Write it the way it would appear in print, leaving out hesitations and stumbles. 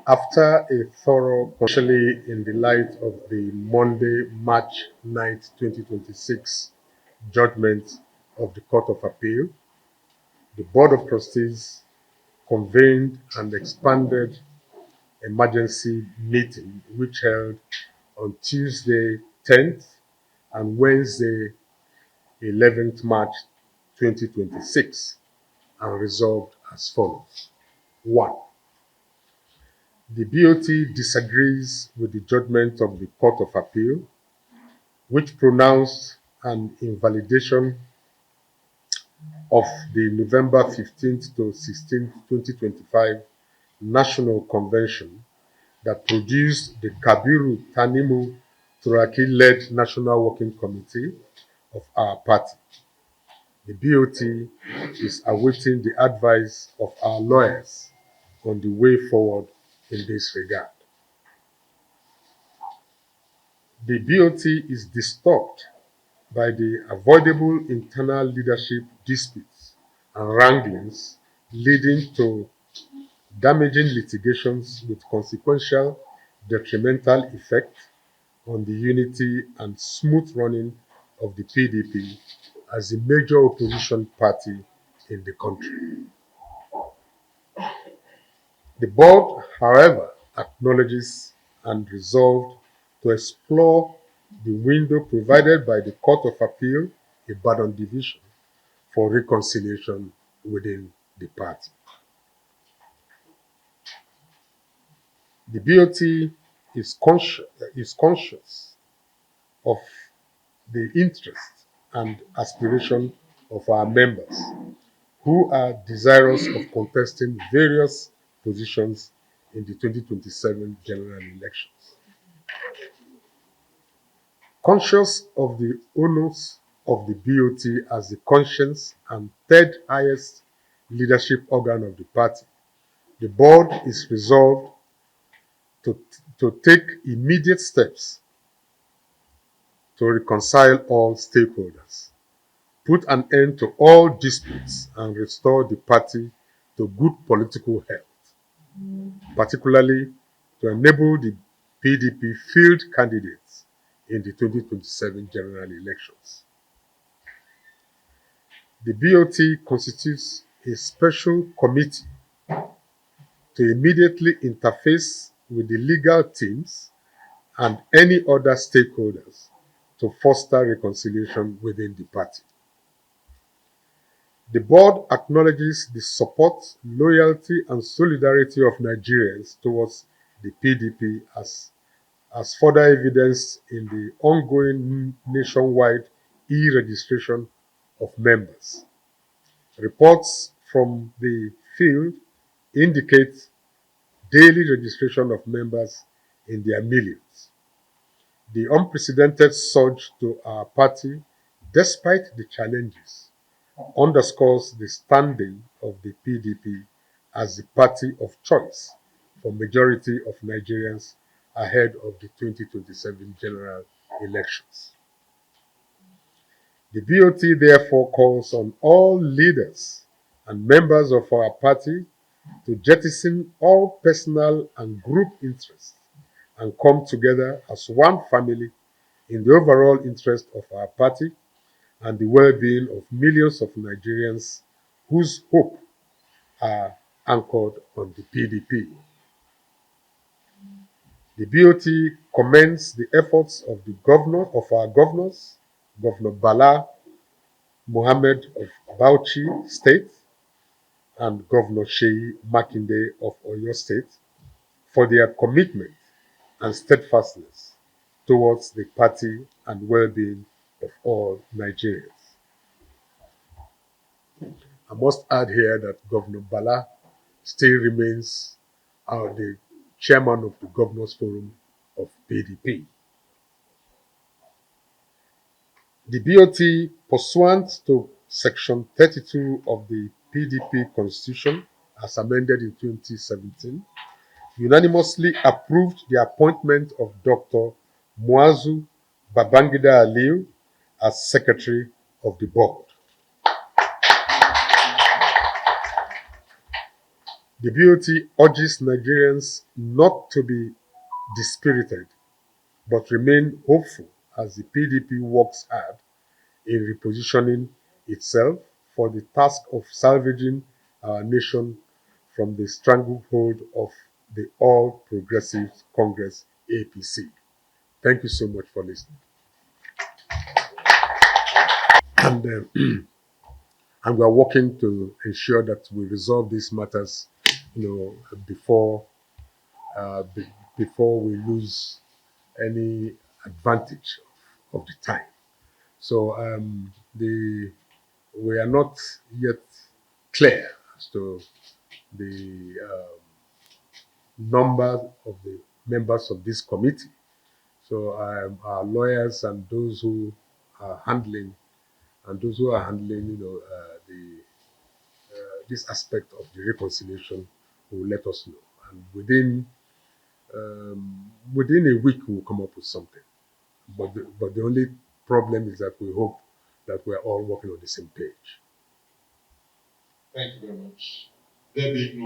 After a thorough, especially in the light of the Monday, March 9th, 2026 judgment of the Court of Appeal, the Board of Trustees convened an expanded emergency meeting which held on Tuesday 10th and Wednesday 11th March 2026 and resolved as follows. 1. The BOT disagrees with the judgment of the Court of Appeal, which pronounced an invalidation of the November 15th to 16th, 2025 National Convention that produced the Kabiru Tanimu Turaki-led National Working Committee of our party. The BOT is awaiting the advice of our lawyers on the way forward in this regard. The BOT is disturbed by the avoidable internal leadership disputes and wranglings leading to damaging litigations with consequential detrimental effect on the unity and smooth running of the PDP as the major opposition party in the country. The board, however, acknowledges and resolved to explore the window provided by the Court of Appeal, Ibadan Division, for reconciliation within the party. The BOT is conscious of the interest and aspiration of our members who are desirous of contesting various positions in the 2027 general elections. Conscious of the onus of the BOT as the conscience and third highest leadership organ of the party, the board is resolved to, to take immediate steps to reconcile all stakeholders, put an end to all disputes, and restore the party to good political health, particularly to enable the PDP field candidates in the 2027 general elections. The BOT constitutes a special committee to immediately interface with the legal teams and any other stakeholders to foster reconciliation within the party. The board acknowledges the support, loyalty, and solidarity of Nigerians towards the PDP as further evidenced in the ongoing nationwide e-registration of members. Reports from the field indicate daily registration of members in their millions. The unprecedented surge to our party, despite the challenges, underscores the standing of the PDP as the party of choice for majority of Nigerians ahead of the 2027 general elections. The BOT therefore calls on all leaders and members of our party to jettison all personal and group interests and come together as one family in the overall interest of our party and the well-being of millions of Nigerians whose hope are anchored on the PDP. The BOT commends the efforts of our governors, Governor Bala Mohammed of Bauchi State and Governor Sheyi Makinde of Oyo State, for their commitment and steadfastness towards the party and well-being of all Nigerians. I must add here that Governor Bala still remains the chairman of the Governors Forum of PDP. The BOT, pursuant to Section 32 of the PDP Constitution, as amended in 2017, unanimously approved the appointment of Dr. Muazu Babangida Aliu as Secretary of the Board. The BOT urges Nigerians not to be dispirited but remain hopeful as the PDP works hard in repositioning itself for the task of salvaging our nation from the stranglehold of the All Progressives Congress APC. Thank you so much for listening. And, and we are working to ensure that we resolve these matters, before before we lose any advantage of the time. So the we are not yet clear as to the number of the members of this committee. So our lawyers and those who are handling the this aspect of the reconciliation will let us know, and within a week we'll come up with something. But the only problem is that we hope that we're all working on the same page. Thank you very much. There being no